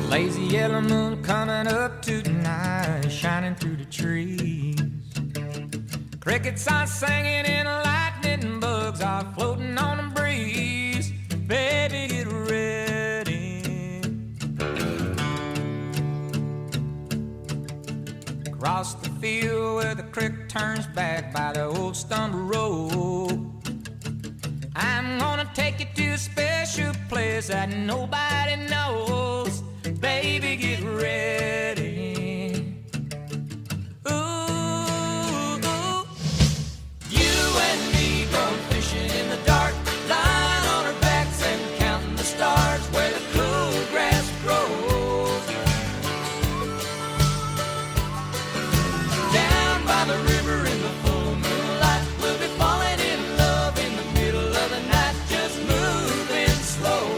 Lazy yellow moon coming up tonight, shining through the trees. Crickets are singing and lightning bugs are floating on the breeze. Baby, get ready. Across the field where the creek turns back by the old stumble road, I'm gonna take you to a special place that nobody knows. Baby, get ready. Ooh, you and me going fishing in the dark, lying on our backs and counting the stars where the cool grass grows. Down by the river in the full moonlight, we'll be falling in love in the middle of the night, just moving slow.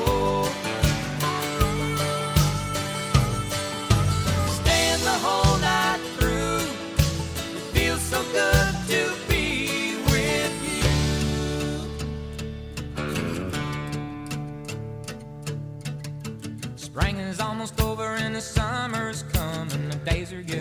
Whole night through, it feels so good to be with you. Spring is almost over and the summer's coming, the days are getting